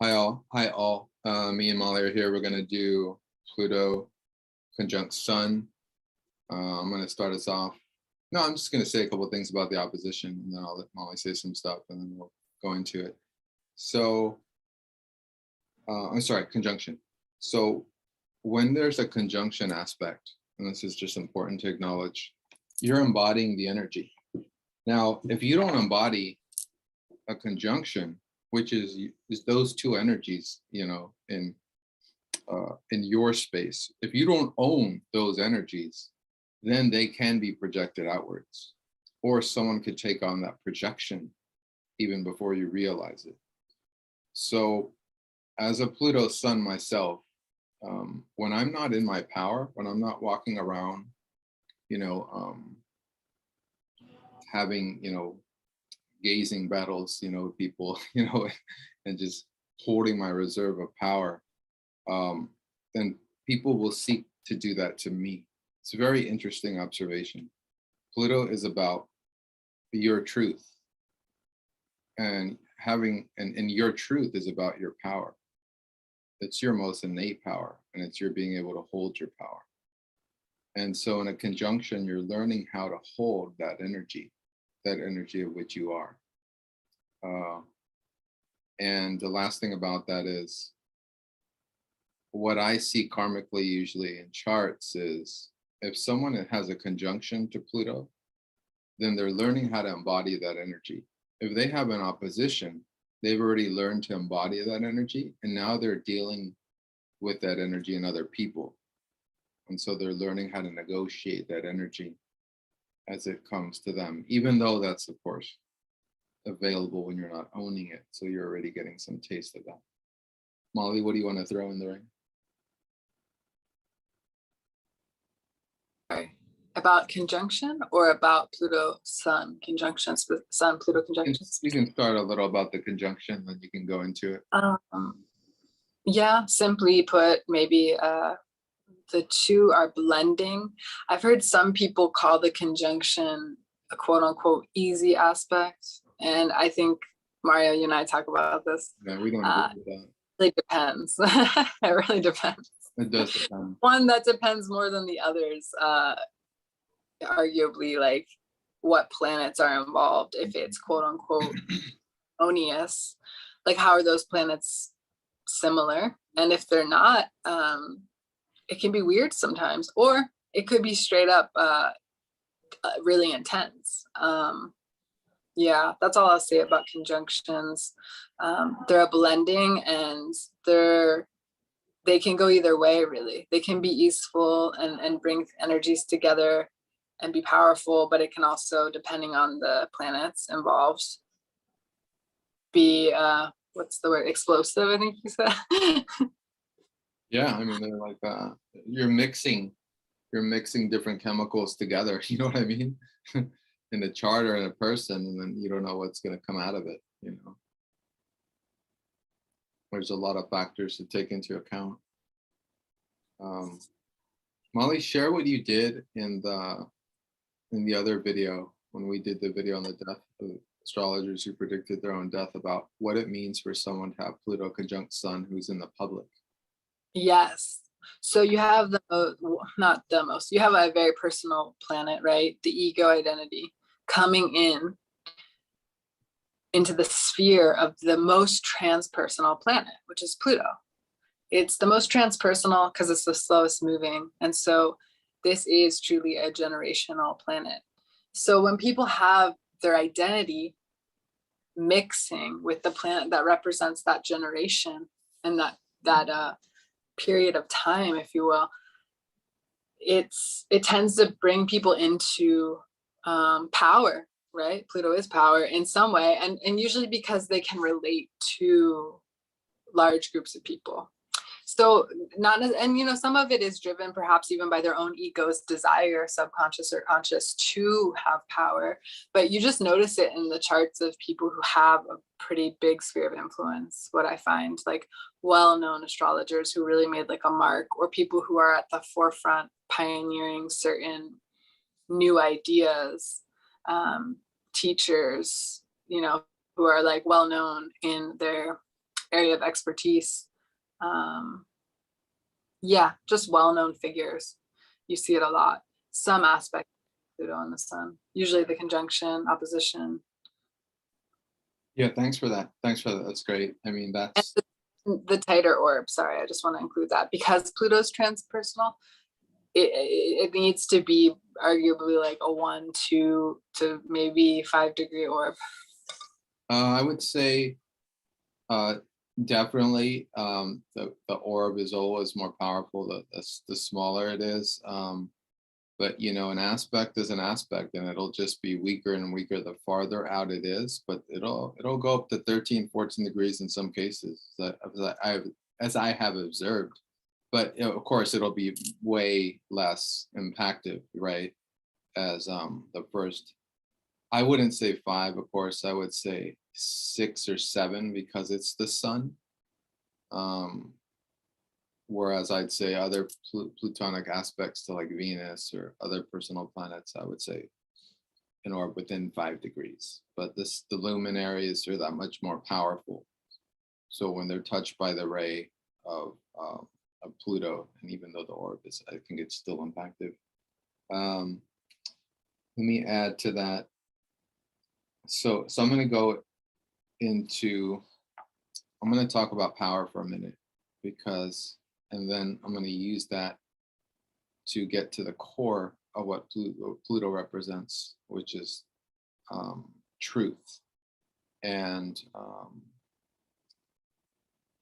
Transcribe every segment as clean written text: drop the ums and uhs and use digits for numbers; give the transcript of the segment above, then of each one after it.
Hi all. Hi all. Me and Molly are here. We're going to do Pluto conjunct Sun. I'm going to start us off. No, I'm just going to say a couple of things about the opposition, and then I'll let Molly say some stuff, and then we'll go into it. So, I'm sorry, conjunction. So when there's a conjunction aspect, and this is just important to acknowledge, you're embodying the energy. Now, if you don't embody a conjunction, which is those two energies, in your space. If you don't own those energies, then they can be projected outwards, or someone could take on that projection even before you realize it. So, as a Pluto Sun myself, when I'm not in my power, when I'm not walking around, having gazing battles, with people, and just holding my reserve of power, then people will seek to do that to me. It's a very interesting observation. Pluto is about your truth, and and your truth is about your power. It's your most innate power, and it's your being able to hold your power. And so in a conjunction, you're learning how to hold that energy of which you are. And the last thing about that is, what I see karmically usually in charts is, if someone has a conjunction to Pluto, then they're learning how to embody that energy. If they have an opposition, they've already learned to embody that energy, and now they're dealing with that energy in other people. And so they're learning how to negotiate that energy as it comes to them, even though that's, of course, available when you're not owning it. So you're already getting some taste of that. Molly, what do you want to throw in the ring? About conjunction, or about Pluto Sun conjunctions, with Sun Pluto conjunctions? We can start a little about the conjunction, then you can go into it. Yeah, simply put, maybe the two are blending. I've heard some people call the conjunction a quote unquote easy aspect. And I think, Mario, you and I talk about this. Yeah, we don't agree with that. It really depends. It really depends. It does depend. One that depends more than the others. Arguably, like, what planets are involved, if it's quote unquote harmonious, like how are those planets similar? And if they're not, it can be weird sometimes, or it could be straight up really intense. Yeah, that's all I'll say about conjunctions. They're a blending, and they can go either way, really. They can be easeful and bring energies together and be powerful, but it can also, depending on the planets involved, be what's the word, explosive, I think you said. Yeah, I mean, they're like you're mixing different chemicals together, you know what I mean? In a chart or in a person, and then you don't know what's going to come out of it. There's a lot of factors to take into account. Molly, share what you did in the other video, when we did the video on the death of astrologers who predicted their own death, about what it means for someone to have Pluto conjunct Sun who's in the public. Yes. So you have you have a very personal planet, right? The ego identity coming into the sphere of the most transpersonal planet, which is Pluto. It's the most transpersonal because it's the slowest moving. And so this is truly a generational planet. So when people have their identity mixing with the planet that represents that generation and that period of time, if you will, it tends to bring people into power, right? Pluto is power in some way, and usually because they can relate to large groups of people. So some of it is driven perhaps even by their own ego's desire, subconscious or conscious, to have power. But you just notice it in the charts of people who have a pretty big sphere of influence. What I find, like well-known astrologers who really made like a mark, or people who are at the forefront pioneering certain new ideas, teachers, who are like well-known in their area of expertise. Yeah, just well-known figures. You see it a lot. Some aspect of Pluto and the sun, usually the conjunction, opposition. Yeah, thanks for that. Thanks for that. That's great. I mean, that's The tighter orb, sorry, I just want to include that because Pluto's transpersonal, it needs to be arguably like a 1, 2 to maybe 5-degree orb. I would say definitely the orb is always more powerful the smaller it is. But you know, an aspect is an aspect, and it'll just be weaker and weaker the farther out it is. But it'll go up to 13, 14 degrees in some cases, as I have observed. But you know, of course, it'll be way less impactful, right? As the first, I wouldn't say 5, of course. I would say 6 or 7 because it's the sun. Whereas I'd say other plutonic aspects to like Venus or other personal planets, I would say an orb within 5 degrees. But the luminaries are that much more powerful. So when they're touched by the ray of Pluto, and even though the orb is, I think it's still impacted. Let me add to that. So I'm going to go into, I'm going to talk about power for a minute because, and then I'm going to use that to get to the core of what Pluto represents, which is truth. And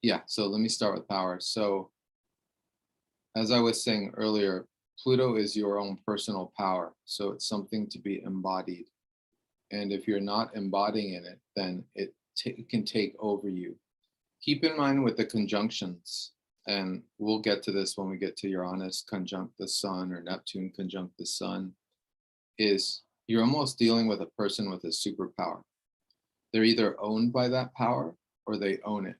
yeah, so let me start with power. So as I was saying earlier, Pluto is your own personal power. So it's something to be embodied. And if you're not embodying in it, then it can take over you. Keep in mind with the conjunctions, and we'll get to this when we get to Uranus conjunct the sun or Neptune conjunct the sun, is you're almost dealing with a person with a superpower. They're either owned by that power or they own it.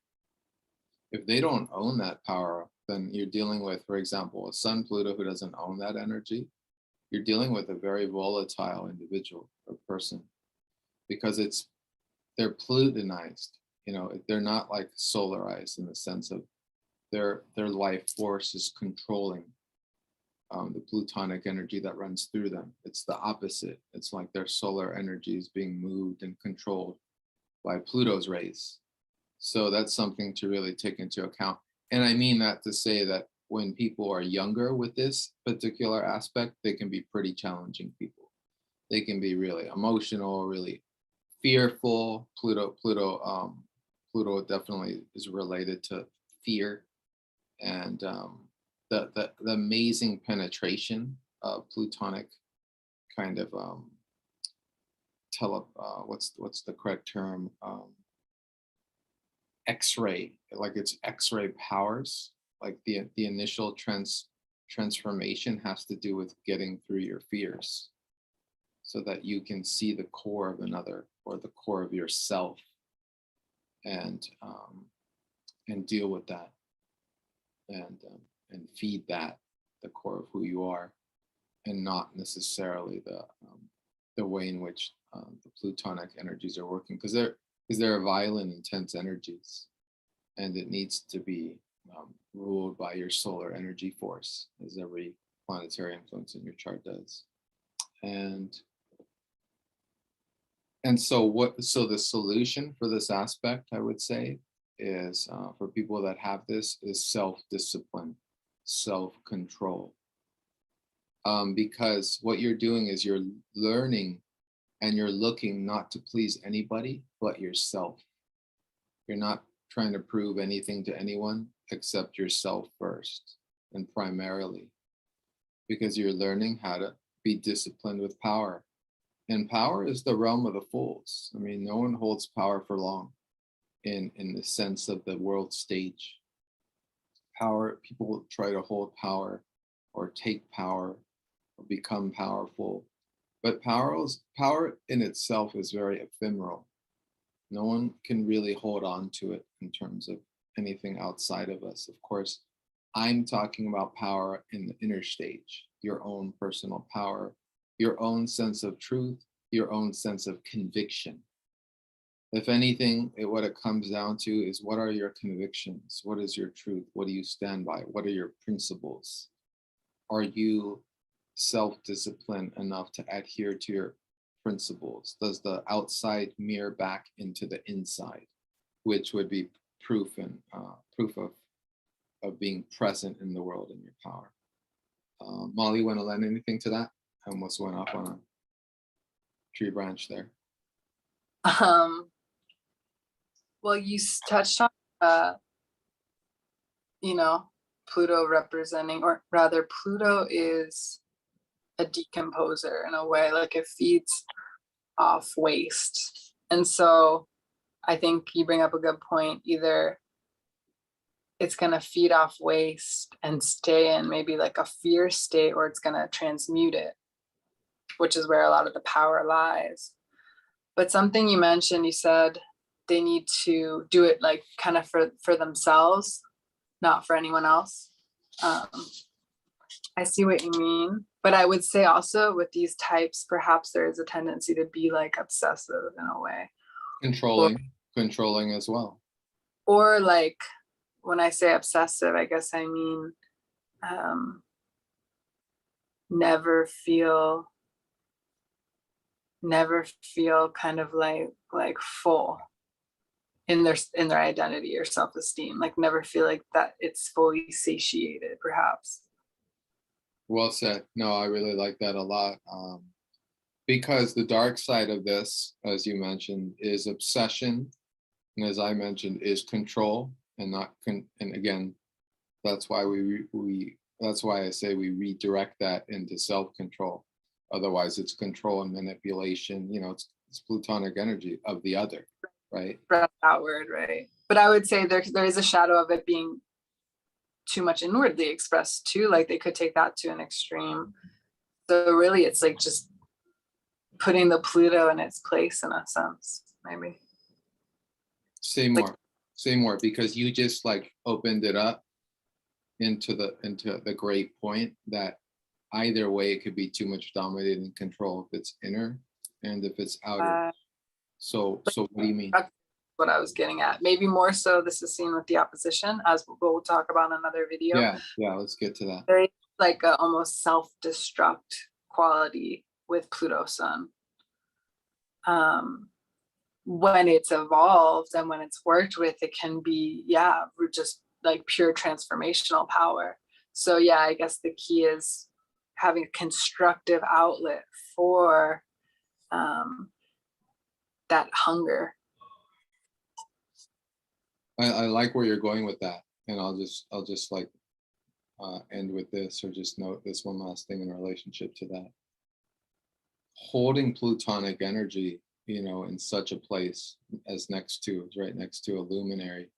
If they don't own that power, then you're dealing with, for example, a Sun Pluto who doesn't own that energy. You're dealing with a very volatile individual or person because they're Plutonized. You know, they're not like solarized in the sense of their life force is controlling the plutonic energy that runs through them. It's the opposite. It's like their solar energy is being moved and controlled by Pluto's rays. So that's something to really take into account. And I mean that to say that when people are younger with this particular aspect, they can be pretty challenging people. They can be really emotional, really fearful. Pluto definitely is related to fear, and the amazing penetration of plutonic kind of what's the correct term? X-ray, like it's X-ray powers. Like the initial transformation has to do with getting through your fears, so that you can see the core of another or the core of yourself, and deal with that, and feed that, the core of who you are, and not necessarily the way in which the plutonic energies are working, because they're violent, intense energies, and it needs to be ruled by your solar energy force, as every planetary influence in your chart does. And so the solution for this aspect, I would say, is for people that have this, is self-discipline, self-control. Because what you're doing is you're learning and you're looking not to please anybody but yourself. You're not trying to prove anything to anyone except yourself first and primarily, because you're learning how to be disciplined with power. And power is the realm of the fools. I mean, no one holds power for long in the sense of the world stage. Power, people try to hold power or take power or become powerful. But power in itself is very ephemeral. No one can really hold on to it in terms of anything outside of us. Of course, I'm talking about power in the inner stage, your own personal power, your own sense of truth, your own sense of conviction if anything, what it comes down to is, what are your convictions? What is your truth? What do you stand by? What are your principles? Are you self-disciplined enough to adhere to your principles? Does the outside mirror back into the inside, which would be proof and proof of being present in the world and your power? Molly, want to lend anything to that? I almost went off on a tree branch there. Well, you touched on, Pluto representing, or rather, Pluto is a decomposer in a way, like it feeds off waste. And so I think you bring up a good point. Either it's going to feed off waste and stay in maybe like a fear state, or it's going to transmute it, which is where a lot of the power lies. But something you mentioned, you said they need to do it like kind of for themselves, not for anyone else. I see what you mean, but I would say also with these types, perhaps there is a tendency to be like obsessive in a way. Controlling as well. Or like, when I say obsessive, I guess I mean never feel kind of like full in their identity or self-esteem, like never feel like that it's fully satiated, perhaps. Well said. No, I really like that a lot. Because the dark side of this, as you mentioned, is obsession. And as I mentioned, is control, and not and again, that's why that's why I say we redirect that into self-control. Otherwise it's control and manipulation. It's plutonic energy of the other, right? Outward, right? But I would say there is a shadow of it being too much inwardly expressed too. Like they could take that to an extreme. So really it's like just putting the Pluto in its place in a sense, maybe. Say more, because you just like opened it up into the great point that either way it could be too much dominating control if it's inner and if it's outer. So what do you mean? That's what I was getting at. Maybe more so this is seen with the opposition, as we'll talk about in another video. Yeah, let's get to that. There is like a almost self-destruct quality with Pluto Sun. When it's evolved and when it's worked with, it can be, just like pure transformational power. So yeah, I guess the key is having a constructive outlet for that hunger. I like where you're going with that, and I'll just like end with this, or just note this one last thing in relationship to that. Holding plutonic energy, in such a place as right next to a luminary,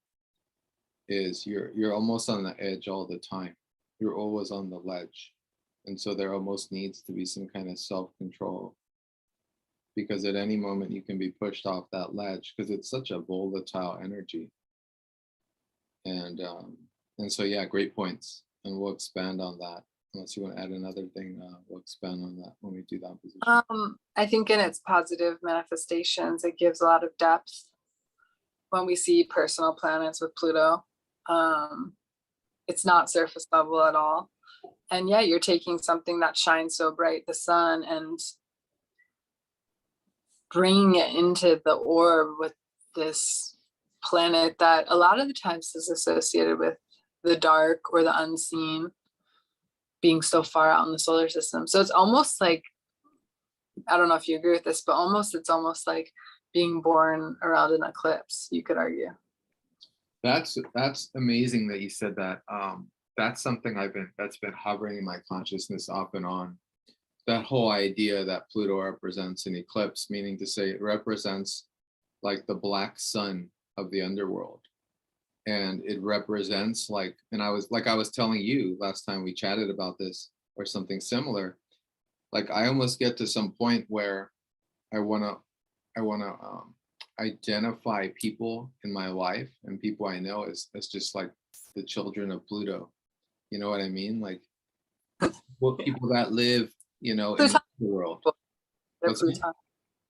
is you're almost on the edge all the time. You're always on the ledge, and so there almost needs to be some kind of self-control, because at any moment you can be pushed off that ledge, because it's such a volatile energy. And so yeah, great points, and we'll expand on that. Unless you want to add another thing, we'll expand on that when we do that position. I think in its positive manifestations, it gives a lot of depth when we see personal planets with Pluto. It's not surface level at all. And yeah, you're taking something that shines so bright, the sun, and bringing it into the orb with this planet that a lot of the times is associated with the dark or the unseen, being so far out in the solar system. So it's almost like, I don't know if you agree with this, but it's almost like being born around an eclipse, you could argue. That's amazing that you said that. That's something that's been hovering in my consciousness off and on. That whole idea that Pluto represents an eclipse, meaning to say it represents like the black sun of the underworld. And it represents and I was telling you last time we chatted about this, or something similar, like I almost get to some point where I want to identify people in my life and people I know as just like the children of Pluto. You know what I mean? Like people that live, in the world. Say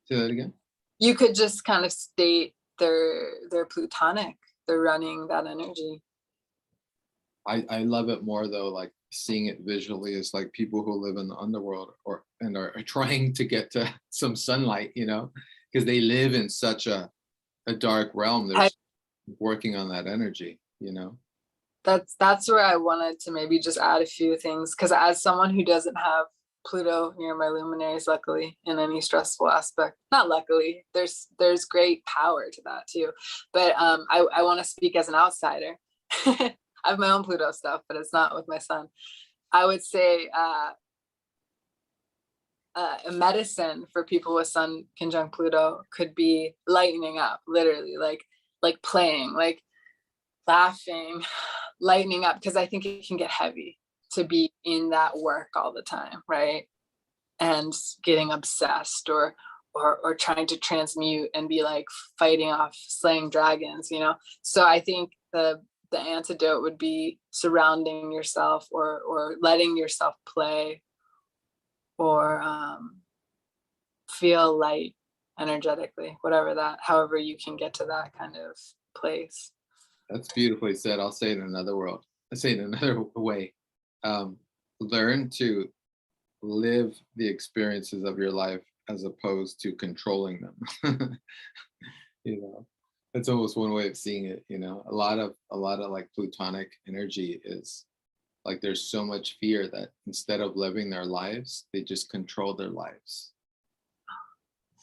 that again. You could just kind of state they're plutonic. They're running that energy. I love it more though, like seeing it visually is like people who live in the underworld and are trying to get to some sunlight, you know, because they live in such a dark realm. They're working on that energy, you know. That's where I wanted to maybe just add a few things, because as someone who doesn't have Pluto near my luminaries, luckily, in any stressful aspect, not luckily, there's great power to that too. But I want to speak as an outsider. I have my own Pluto stuff, but it's not with my sun. I would say a medicine for people with Sun conjunct Pluto could be lightening up, literally, like playing, like laughing, lightening up, because I think it can get heavy to be in that work all the time, right? And getting obsessed or trying to transmute and be like fighting off, slaying dragons, you know. So I think the antidote would be surrounding yourself or letting yourself play or feel light energetically, whatever that, however you can get to that kind of place. That's beautifully said. I'll say it in another world. I'll say it in another way. Learn to live the experiences of your life as opposed to controlling them. You know, that's almost one way of seeing it. You know, a lot of like plutonic energy is like there's so much fear that instead of living their lives, they just control their lives.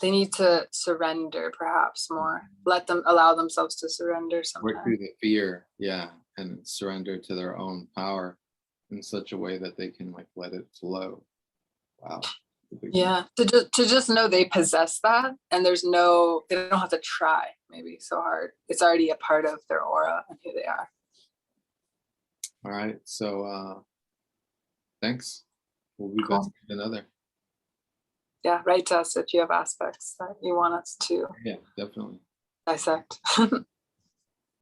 They need to surrender perhaps more. Let them allow themselves to surrender sometimes. Work through the fear, yeah, and surrender to their own power in such a way that they can like let it flow. Wow. Yeah, to just know they possess that, and they don't have to try maybe so hard. It's already a part of their aura and who they are. All right, so thanks. We'll be Cool. back with another. Yeah, write to us if you have aspects that you want us to Yeah, definitely. dissect.